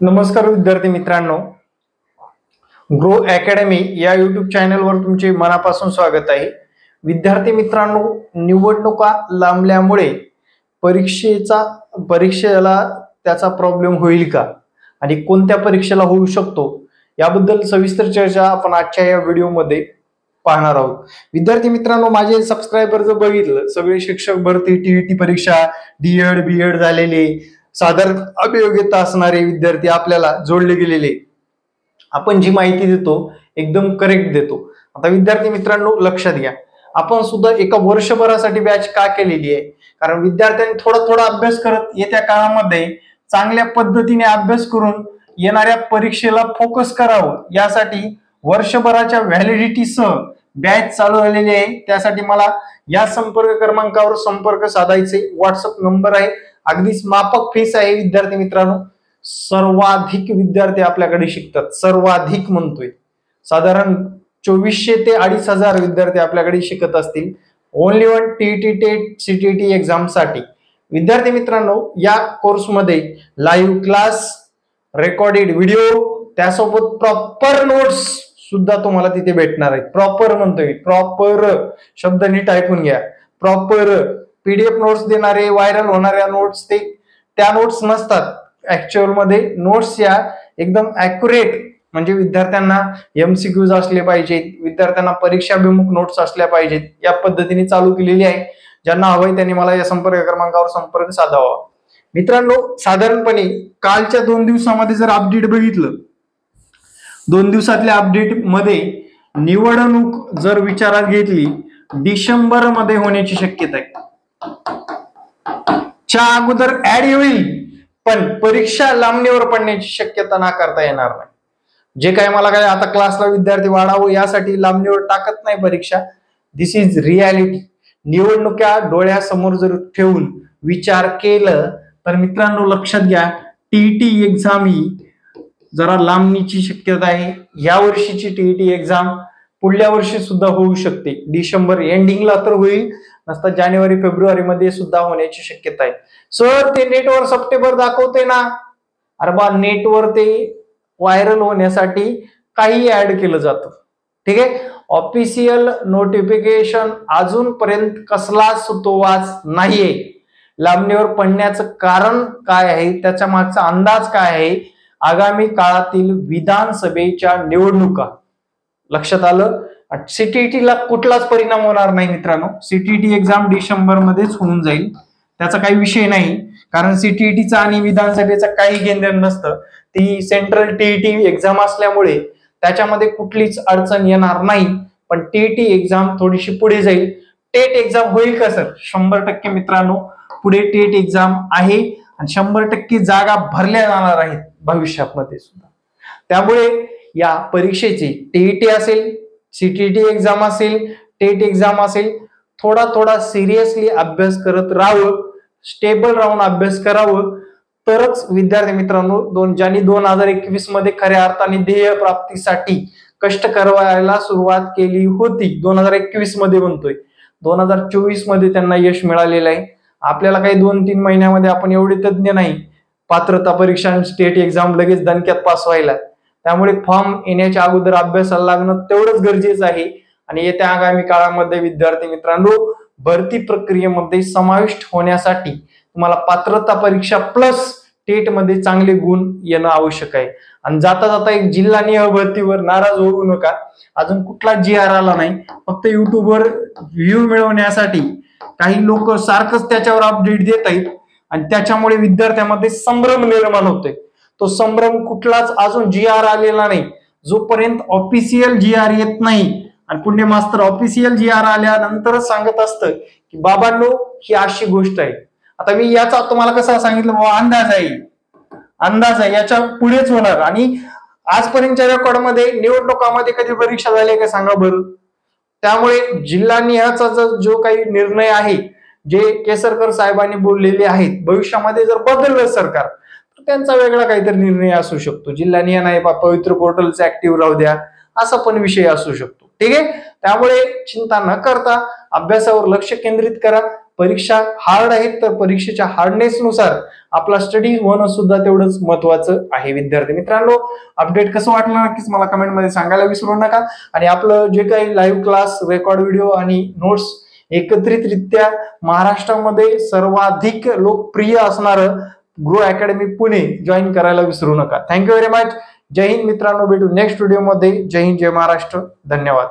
नमस्कार विद्यार्थी मित्रांनो, ग्रो अकॅडमी या यूट्यूब चॅनलवर तुमचे मनापासून स्वागत आहे। विद्यार्थी मित्रांनो, निवडणुका लांबल्यामुळे परीक्षेला त्याचा प्रॉब्लेम होईल का आणि कोणत्या परीक्षेला होऊ शकतो याबद्दल सविस्तर चर्चा आपण आजच्या या व्हिडिओमध्ये पाहणार आहोत। विद्यार्थी मित्रांनो, माझे सबस्क्रायबर जर बघितलं, सगळे शिक्षक भरती, टीईटी परीक्षा, डीएड बीएड झालेले, साधारण अभियोग्यता असणारे विद्यार्थी आपल्याला जोडले गेलेले, आपण जी माहिती देतो एकदम करेक्ट देतो। आता विद्यार्थी मित्रांनो, लक्षात घ्या, आपण सुद्धा एका वर्षभरासाठी बॅच का केलेली आहे? कारण विद्यार्थ्यांनी थोडा थोडा अभ्यास करत येत्या काळामध्ये चांगल्या पद्धतीने अभ्यास करून येणाऱ्या परीक्षेला फोकस करावं, यासाठी वर्षभराच्या व्हॅलिडिटीसह बॅच चालू झालेली आहे। त्यासाठी मला या संपर्क क्रमांकावर संपर्क साधायचे, व्हॉट्सअप नंबर आहे, अगदीच माफक फीस आहे। विद्यार्थी मित्रांनो, सर्वाधिक विद्यार्थी आपल्याकडे शिकतात, सर्वाधिक म्हणतोय, साधारण 2400 ते 2500 विद्यार्थी आपल्याकडे शिकत असतील, only one TET TET CTT exam साठी। विद्यार्थी मित्रांनो, या कोर्समध्ये लाईव्ह क्लास, रेकॉर्डेड व्हिडिओ, त्यासोबत प्रॉपर नोट्स सुद्धा तुम्हाला तिथे भेटणार आहेत। प्रॉपर म्हणतोय, प्रॉपर शब्द नीट ऐकून घ्या, प्रॉपर पीडीएफ नोट्स देणारे, व्हायरल होणाऱ्या नोट्स, त्या नोट्स नसतात ऍक्च्युअल मध्ये। नोट्स या एकदम ऍक्युरेट, म्हणजे विद्यार्थ्यांना एमसीक्यूज असले पाहिजेत, विद्यार्थ्यांना परीक्षाभिमुख नोट्स असल्या पाहिजेत, या पद्धतीने चालू केलेली आहे। ज्यांना हवंय त्यांनी मला या संपर्क क्रमांकावर संपर्क साधावा। मित्रांनो, साधारणपणे कालच्या 2 दिवसामध्ये जर अपडेट बघितलं, 2 दिवसातल्या अपडेट मध्ये निवडणूक जर विचारात घेतली, डिसेंबर मध्ये होण्याची शक्यता आहे। च्या अगोदर ऍड होईल, पण परीक्षा लांबणीवर पडण्याची शक्यता नाकारता येणार नाही। जे काय मला काय आता क्लासला विद्यार्थी वाढावं यासाठी लांबणीवर टाकत नाही परीक्षा, दिस इज रियालिटी। निवडणुका डोळ्यासमोर जर ठेवून विचार केलं तर मित्रांनो, लक्षात घ्या, टीईटी एक्झाम ही जरा लांबणीची शक्यता आहे। या वर्षीची टीईटी एक्झाम पुढल्या वर्षी सुद्धा होऊ शकते, डिसेंबर एंडिंगला तर होईल, नसता जानेवारी फेब्रुवारी मध्ये सुद्धा होण्याची शक्यता आहे। सर, ते नेटवर सप्टेंबर दाखवते ना, अरे बा, नेटवर ते व्हायरल होण्यासाठी काही ऍड केलं जातं, ठीक आहे। ऑफिशियल नोटिफिकेशन अजूनपर्यंत कसलाच सुतोवाच नाहीये। लांबणीवर पडण्याचं कारण काय आहे, त्याच्या मागचा अंदाज काय आहे, आगामी काळातील विधानसभेच्या निवडणुका, लक्षात आलं। सीटीईटीला कुठलाच परिणाम होणार नाही मित्रांनो, सीटीईटी एक्झाम डिसेंबर मध्येच होऊन जाईल, त्याचा काही विषय नाही। कारण सीटीईटीचा आणि विधानसभेचा काही घेणं नसतं, ती सेंट्रल टीईटी एक्झाम असल्यामुळे त्याच्यामध्ये कुठलीच अडचण येणार नाही। पण टीईटी एक्झाम थोडीशी पुढे जाईल। टेट एक्झाम होईल का सर? 100% मित्रांनो, पुढे टेट एक्झाम आहे आणि 100% जागा भरल्या जाणार आहेत भविष्यामध्ये सुद्धा। त्यामुळे या परीक्षेची, टीईटी असेल, सीटीटी एक्झाम असेल, टेट एक्झाम असेल, थोडा थोडा सिरियसली अभ्यास करत राहावं, स्टेबल राहून अभ्यास करावं, तरच विद्यार्थी मित्रांनो, ज्यांनी 2021 मध्ये खऱ्या अर्थाने ध्येय प्राप्तीसाठी कष्ट करायला सुरुवात केली होती, 2021 मध्ये म्हणतोय, 2024 मध्ये त्यांना यश मिळालेलं आहे। आपल्याला काही 2-3 महिन्यामध्ये आपण एवढे तज्ञ नाही, पात्रता परीक्षा, स्टेट एक्झाम लगेच दणक्यात पास व्हायला। त्यामुळे फॉर्म येण्याच्या अगोदर अभ्यासाला लागणं तेवढंच गरजेचं आहे। आणि येत्या आगामी काळामध्ये विद्यार्थी मित्रांनो, भरती प्रक्रियेमध्ये समाविष्ट होण्यासाठी तुम्हाला पात्रता परीक्षा प्लस टेट मध्ये चांगले गुण येणं आवश्यक आहे। आणि जाता जाता एक जिल्हानिहाय भरतीवर नाराज होऊ नका, अजून कुठला जीआर आला नाही, फक्त युट्यूबवर व्ह्यू मिळवण्यासाठी काही लोक सारखंच त्याच्यावर अपडेट देत आहेत आणि त्याच्यामुळे विद्यार्थ्यांमध्ये संभ्रम निर्माण होतोय। तो संभ्रम कुठलाच अजून जीआर आलेला नाही, जोपर्यंत ऑफिशियल जीआर येत नाही, आणि पुणे मास्तर ऑफिशियल जीआर आल्यानंतरच सांगत असतं की बाबांनो, ही अशी गोष्ट आहे। आता मी याचा तुम्हाला कसं सांगितलं, बाबा अंदाज आहे, अंदाज आहे, याच्या पुढेच होणार। आणि आजपर्यंतच्या रेकॉर्डमध्ये निवडणुकामध्ये कधी परीक्षा झाली का सांगा बरं? त्यामुळे जिल्हानिहायचा जो काही निर्णय आहे, जे केसरकर साहेबांनी बोललेले आहेत, भविष्यामध्ये जर बदललं सरकार तर त्यांचा वेगळा काहीतरी निर्णय असू शकतो। जिल्हानिहाय नाही, पवित्र पोर्टलचं ऍक्टिव्ह राहू द्या, असा पण विषय असू शकतो, ठीक आहे। त्यामुळे चिंता न करता अभ्यासावर लक्ष केंद्रित करा, परीक्षा हार्ड आहेत तर परीक्षेच्या हार्डनेसनुसार आपला स्टडी होणं सुद्धा तेवढंच महत्वाचं आहे. विद्यार्थी मित्रांनो, अपडेट कसं वाटलं नक्कीच मला कमेंटमध्ये सांगायला विसरू नका. आणि आपलं जे काही लाईव्ह क्लास, रेकॉर्ड व्हिडिओ आणि नोट्स एकत्रितरित्या महाराष्ट्रामध्ये सर्वाधिक लोकप्रिय असणारं ग्रो अकॅडमी पुणे जॉईन करायला विसरू नका. Thank you very much. जय हिंद मित्रांनो, भेटू नेक्स्ट व्हिडिओमध्ये. जय हिंद, जय महाराष्ट्र. धन्यवाद.